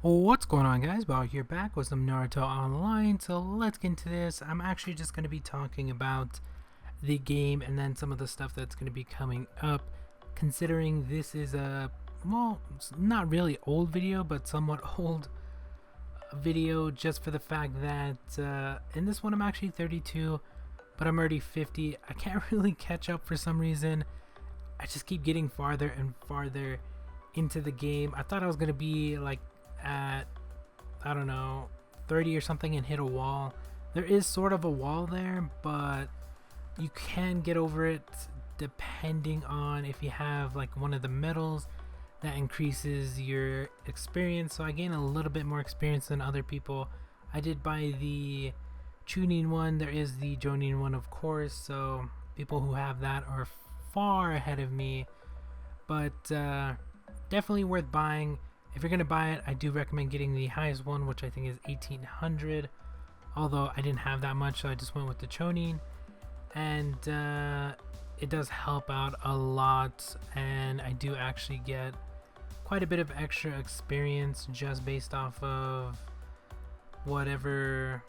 What's going on, guys? Bao here, back with some Naruto Online. So let's get into this. I'm actually just going to be talking about the game and then some of the stuff that's going to be coming up, considering this is a, well, not really old video, but somewhat old video, just for the fact that in this one I'm actually 32, but I'm already 50. I can't really catch up for some reason. I just keep getting farther and farther into the game. I thought I was going to be like at, I don't know, 30 or something and hit a wall. There is sort of a wall there, but you can get over it depending on if you have like one of the medals that increases your experience. So I gain a little bit more experience than other people. I did buy the Chunin one. There is the Jonin one, of course, so people who have that are far ahead of me, but definitely worth buying. If you're gonna buy it, I do recommend getting the highest one, which I think is 1800, although I didn't have that much, so I just went with the Chonin. And it does help out a lot, and I do actually get quite a bit of extra experience just based off of whatever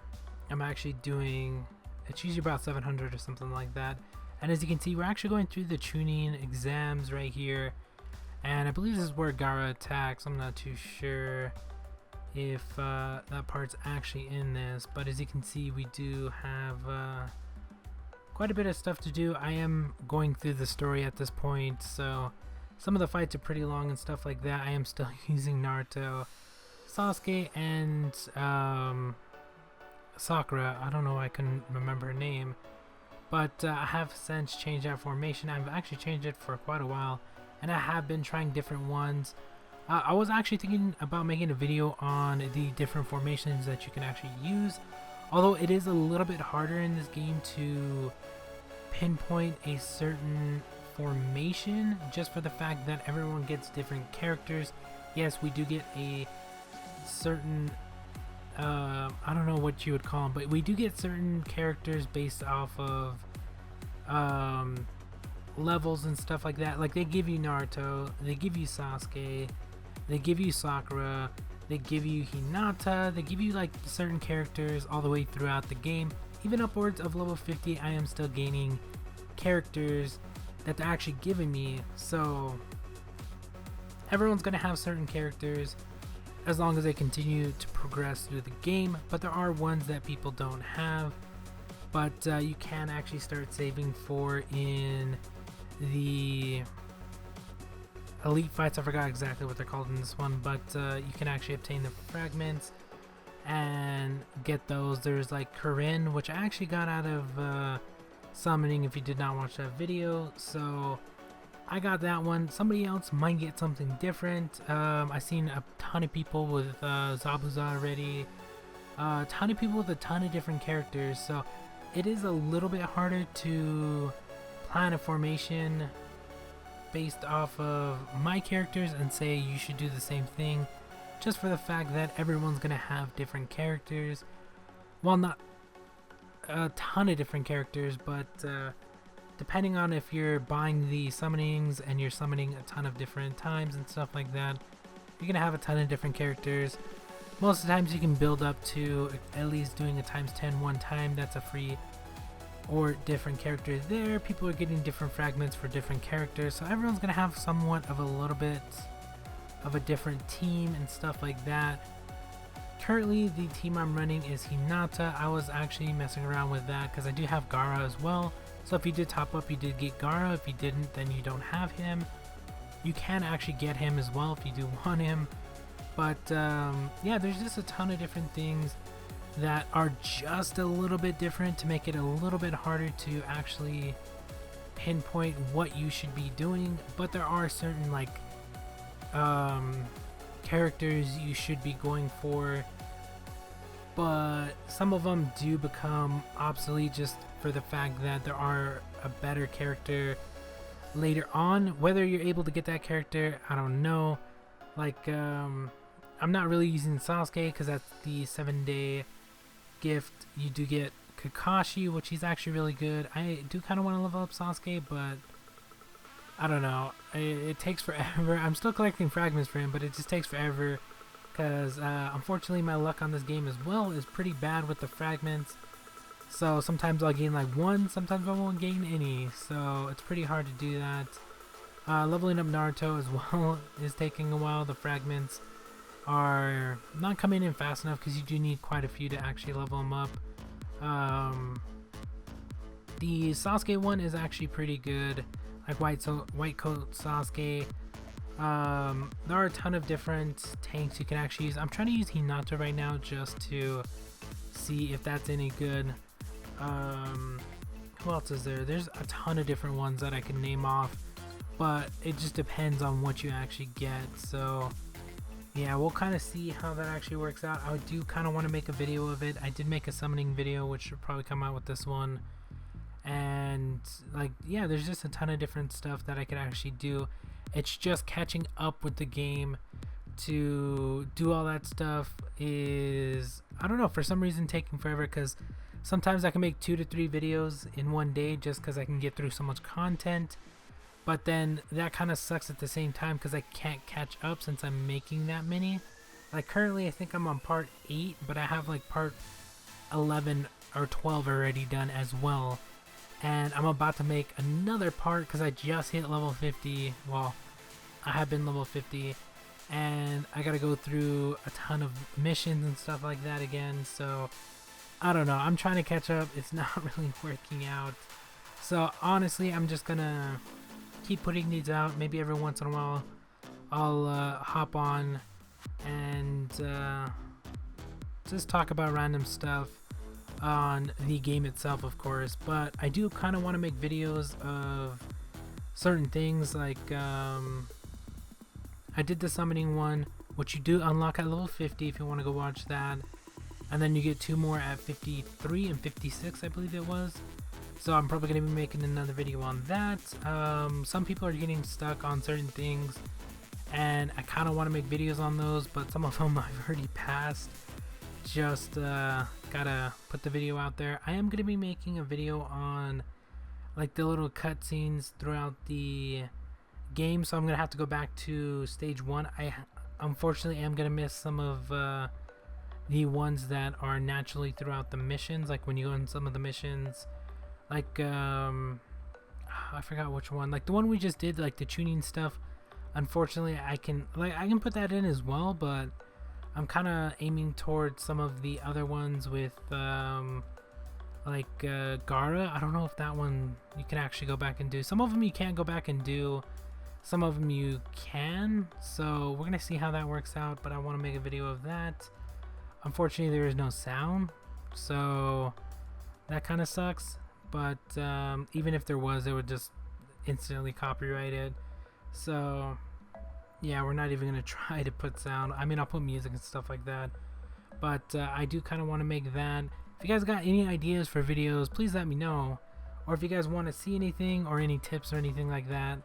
I'm actually doing. It's usually about 700 or something like that. And as you can see, we're actually going through the Chunin exams right here. And I believe this is where Gaara attacks. I'm not too sure if that part's actually in this, but as you can see, we do have quite a bit of stuff to do. I am going through the story at this point, so some of the fights are pretty long and stuff like that. I am still using Naruto, Sasuke, and Sakura. I don't know, I couldn't remember her name, but I have since changed that formation. I've actually changed it for quite a while, and I have been trying different ones. I was actually thinking about making a video on the different formations that you can actually use, although it is a little bit harder in this game to pinpoint a certain formation, just for the fact that everyone gets different characters. Yes, we do get a certain, I don't know what you would call them, but we do get certain characters based off of levels and stuff like that. Like they give you Naruto, they give you Sasuke, they give you Sakura, they give you Hinata, they give you like certain characters all the way throughout the game. Even upwards of level 50, I am still gaining characters that they're actually giving me. So everyone's gonna have certain characters as long as they continue to progress through the game, but there are ones that people don't have, but you can actually start saving for in the elite fights. I forgot exactly what they're called in this one, but you can actually obtain the fragments and get those. There's like Corinne, which I actually got out of summoning, if you did not watch that video, so I got that one. Somebody else might get something different. I've seen a ton of people with Zabuza already, a ton of people with a ton of different characters, so it is a little bit harder to plan a formation based off of my characters and say you should do the same thing, just for the fact that everyone's gonna have different characters. Well, not a ton of different characters, but depending on if you're buying the summonings and you're summoning a ton of different times and stuff like that, you're gonna have a ton of different characters. Most of the times you can build up to at least doing a times 10 one time. That's a free or different characters there. People are getting different fragments for different characters, so everyone's gonna have somewhat of a little bit of a different team and stuff like that. Currently the team I'm running is Hinata. I was actually messing around with that because I do have Gaara as well, so if you did top up, you did get Gaara. If you didn't, then you don't have him. You can actually get him as well if you do want him, but yeah, there's just a ton of different things that are just a little bit different to make it a little bit harder to actually pinpoint what you should be doing. But there are certain like characters you should be going for, but some of them do become obsolete just for the fact that there are a better character later on. Whether you're able to get that character, I don't know. Like I'm not really using Sasuke because that's the 7-day gift. You do get Kakashi, which he's actually really good. I do kind of want to level up Sasuke, but I don't know. It takes forever. I'm still collecting fragments for him, but it just takes forever because unfortunately my luck on this game as well is pretty bad with the fragments. So sometimes I'll gain like one, sometimes I won't gain any, so it's pretty hard to do that. Leveling up Naruto as well is taking a while. The fragments are not coming in fast enough because you do need quite a few to actually level them up. The Sasuke one is actually pretty good, like white coat Sasuke. There are a ton of different tanks you can actually use. I'm trying to use Hinata right now just to see if that's any good. Who else is there? There's a ton of different ones that I can name off, but it just depends on what you actually get. So yeah, we'll kind of see how that actually works out. I do kind of want to make a video of it. I did make a summoning video, which should probably come out with this one. And like, yeah, there's just a ton of different stuff that I could actually do. It's just catching up with the game to do all that stuff is, I don't know, for some reason taking forever, because sometimes I can make 2 to 3 videos in one day just because I can get through so much content. But then that kind of sucks at the same time because I can't catch up since I'm making that many. Like currently I think I'm on part 8, but I have like part 11 or 12 already done as well. And I'm about to make another part because I just hit level 50. Well, I have been level 50. And I gotta go through a ton of missions and stuff like that again. So, I don't know. I'm trying to catch up. It's not really working out. So, honestly, I'm just gonna keep putting these out. Maybe every once in a while I'll hop on and just talk about random stuff on the game itself, of course. But I do kind of want to make videos of certain things, like I did the summoning one, which you do unlock at level 50 if you want to go watch that, and then you get 2 more at 53 and 56, I believe it was. So I'm probably going to be making another video on that. Some people are getting stuck on certain things, and I kind of want to make videos on those, but some of them I've already passed. Just gotta put the video out there. I am going to be making a video on like the little cutscenes throughout the game, so I'm going to have to go back to stage 1. I unfortunately am going to miss some of the ones that are naturally throughout the missions, like when you go in some of the missions, like I forgot which one, like the one we just did, like the tuning stuff. Unfortunately I can put that in as well, but I'm kind of aiming towards some of the other ones with like Gara. I don't know if that one you can actually go back and do. Some of them you can't go back and do, some of them you can, so we're gonna see how that works out. But I want to make a video of that. Unfortunately there is no sound, so that kind of sucks. But even if there was, it would just instantly copyright it. So yeah, we're not even gonna try to put sound. I mean, I'll put music and stuff like that, but I do kind of want to make that. If you guys got any ideas for videos, please let me know. Or if you guys want to see anything or any tips or anything like that,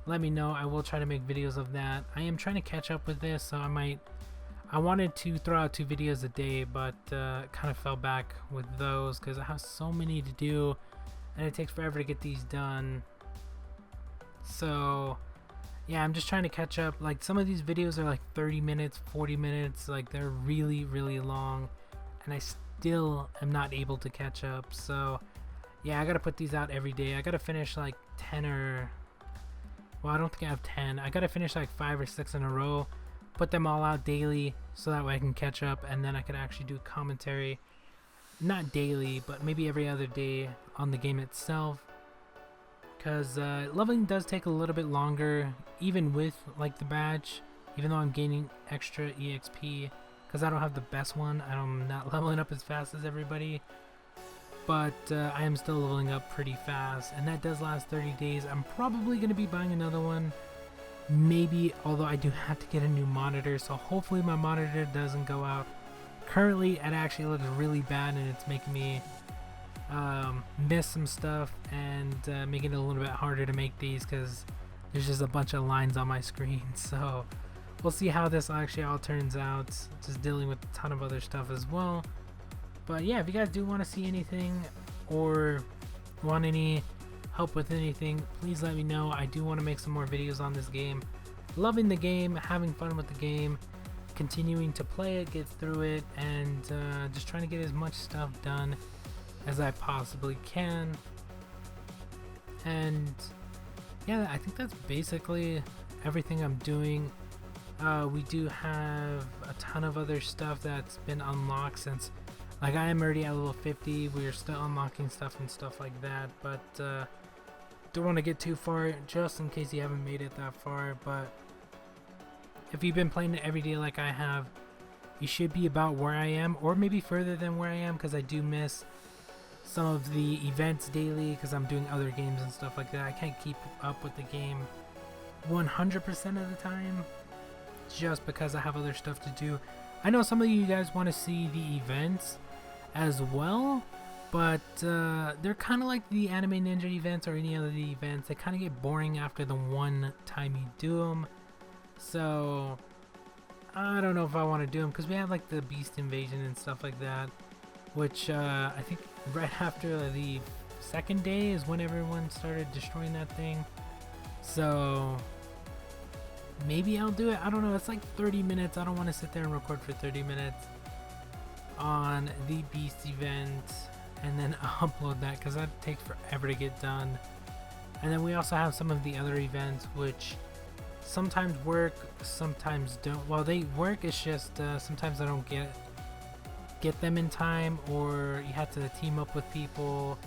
let me know. I will try to make videos of that. I am trying to catch up with this, so I wanted to throw out 2 videos a day, but kind of fell back with those because I have so many to do and it takes forever to get these done. So yeah, I'm just trying to catch up. Like some of these videos are like 30 minutes, 40 minutes, like they're really, really long, and I still am not able to catch up. So yeah, I gotta put these out every day. I gotta finish like 10 or, well, I don't think I have 10. I gotta finish like 5 or 6 in a row, put them all out daily so that way I can catch up, and then I could actually do commentary, not daily, but maybe every other day on the game itself. Because leveling does take a little bit longer, even with like the badge, even though I'm gaining extra EXP, because I don't have the best one. I'm not leveling up as fast as everybody, but I am still leveling up pretty fast, and that does last 30 days. I'm probably going to be buying another one, maybe, although I do have to get a new monitor, so hopefully my monitor doesn't go out. Currently it actually looks really bad, and it's making me miss some stuff and making it a little bit harder to make these because there's just a bunch of lines on my screen. So we'll see how this actually all turns out, just dealing with a ton of other stuff as well. But yeah, if you guys do want to see anything or want any help with anything, please let me know. I do want to make some more videos on this game. Loving the game, having fun with the game, continuing to play it, get through it, and just trying to get as much stuff done as I possibly can. And yeah, I think that's basically everything I'm doing. We do have a ton of other stuff that's been unlocked since, like, I am already at level 50. We are still unlocking stuff and stuff like that, but don't want to get too far just in case you haven't made it that far. But if you've been playing it every day like I have, you should be about where I am, or maybe further than where I am, because I do miss some of the events daily because I'm doing other games and stuff like that. I can't keep up with the game 100% of the time just because I have other stuff to do. I know some of you guys want to see the events as well, but they're kind of like the Anime Ninja events or any other events. They kind of get boring after the one time you do them. So I don't know if I want to do them because we have like the Beast Invasion and stuff like that, which I think right after the second day is when everyone started destroying that thing. So maybe I'll do it. I don't know. It's like 30 minutes. I don't want to sit there and record for 30 minutes on the Beast event and then upload that because that takes forever to get done. And then we also have some of the other events which sometimes work, sometimes don't. Well, they work, it's just sometimes I don't get them in time, or you have to team up with people,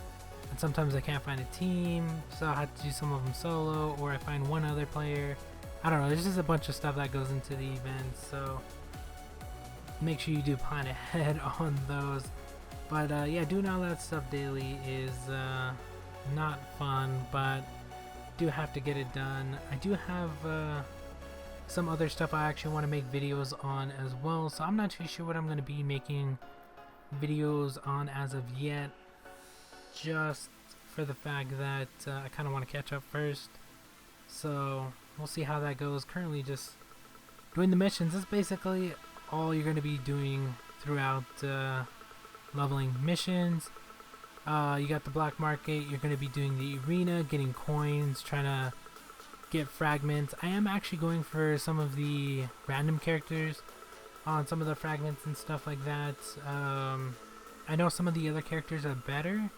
and sometimes I can't find a team, so I have to do some of them solo, or I find one other player. I don't know, there's just a bunch of stuff that goes into the event, so make sure you do plan ahead on those. But yeah, doing all that stuff daily is not fun, but do have to get it done. I do have some other stuff I actually want to make videos on as well, so I'm not too sure what I'm going to be making videos on as of yet, just for the fact that I kind of want to catch up first. So we'll see how that goes. Currently just doing the missions. That's basically all you're going to be doing throughout leveling missions. You got the black market, you're going to be doing the arena, getting coins, trying to get fragments. I am actually going for some of the random characters on some of the fragments and stuff like that. I know some of the other characters are better,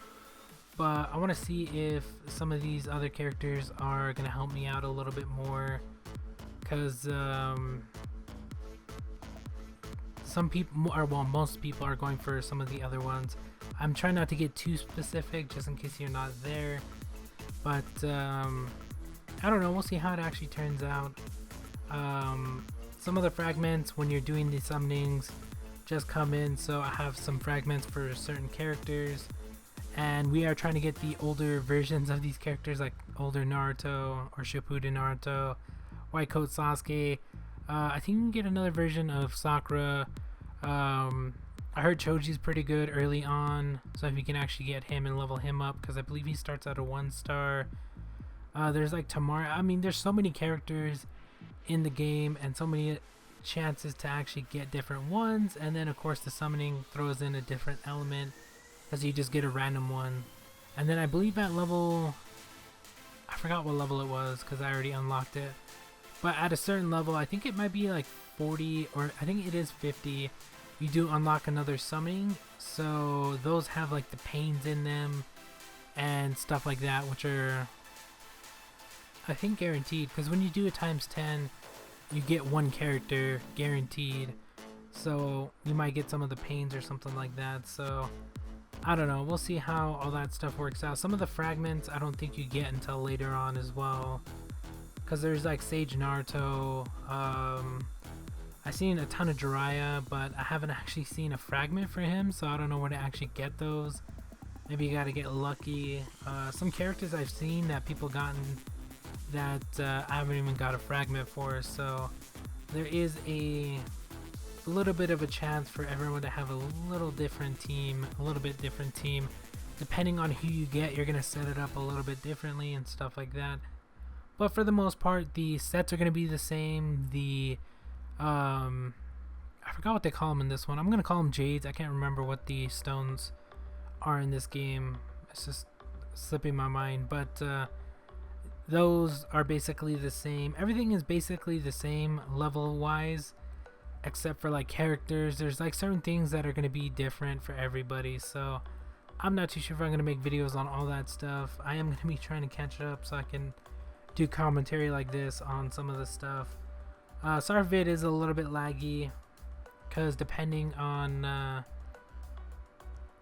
but I want to see if some of these other characters are going to help me out a little bit more, because some people, or well, most people are going for some of the other ones. I'm trying not to get too specific just in case you're not there, but I don't know, we'll see how it actually turns out. Some of the fragments when you're doing the summonings just come in, so I have some fragments for certain characters, and we are trying to get the older versions of these characters, like older Naruto or Shippuden Naruto, White Coat Sasuke. I think you can get another version of Sakura. I heard Choji's pretty good early on, so if you can actually get him and level him up, because I believe he starts at a 1-star. There's like Tamara. I mean, there's so many characters in the game and so many chances to actually get different ones, and then of course the summoning throws in a different element, as you just get a random one. And then I believe at level, I forgot what level it was because I already unlocked it, but at a certain level, I think it might be like 40, or I think it is 50, you do unlock another summoning, so those have like the pains in them and stuff like that, which are I think guaranteed, because when you do it times 10 you get one character guaranteed, so you might get some of the pains or something like that. So I don't know, we'll see how all that stuff works out. Some of the fragments I don't think you get until later on as well, because there's like Sage Naruto. I've seen a ton of Jiraiya, but I haven't actually seen a fragment for him, so I don't know where to actually get those. Maybe you gotta get lucky. Some characters I've seen that people gotten that I haven't even got a fragment for, so there is a little bit of a chance for everyone to have a little bit different team. Depending on who you get, you're gonna set it up a little bit differently and stuff like that. But for the most part, the sets are gonna be the same. The I forgot what they call them in this one. I'm gonna call them jades. I can't remember what the stones are in this game. It's just slipping my mind, but those are basically the same. Everything is basically the same level wise. except for like characters. There's like certain things that are going to be different for everybody, so I'm not too sure if I'm going to make videos on all that stuff. I am going to be trying to catch up so I can do commentary like this on some of the stuff. So our vid is a little bit laggy because depending on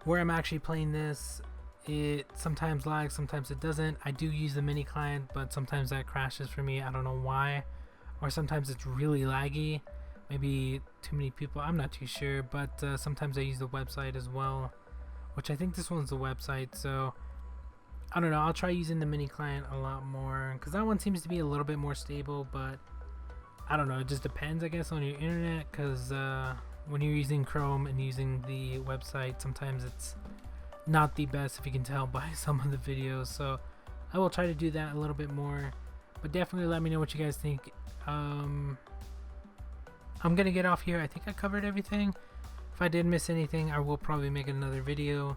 where I'm actually playing this, it sometimes lags, sometimes it doesn't. I do use the mini client, but sometimes that crashes for me. I don't know why. Or sometimes it's really laggy. Maybe too many people, I'm not too sure, but sometimes I use the website as well, which I think this one's the website, so I don't know. I'll try using the mini client a lot more because that one seems to be a little bit more stable, but I don't know. It just depends, I guess, on your internet, because when you're using Chrome and using the website, sometimes it's not the best, if you can tell by some of the videos. So I will try to do that a little bit more, but definitely let me know what you guys think. I'm gonna get off here. I think I covered everything. If I did miss anything, I will probably make another video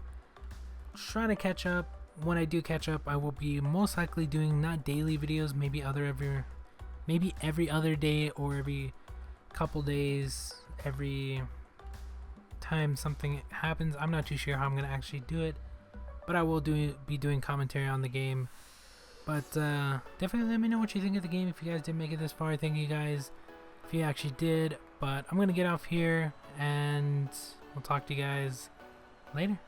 trying to catch up. When I do catch up, I will be most likely doing not daily videos, maybe every other day, or every couple days, every time something happens. I'm not too sure how I'm gonna actually do it, but I will be doing commentary on the game. But definitely let me know what you think of the game. If you guys did make it this far, thank you guys if you actually did. But I'm gonna get off here, and we'll talk to you guys later.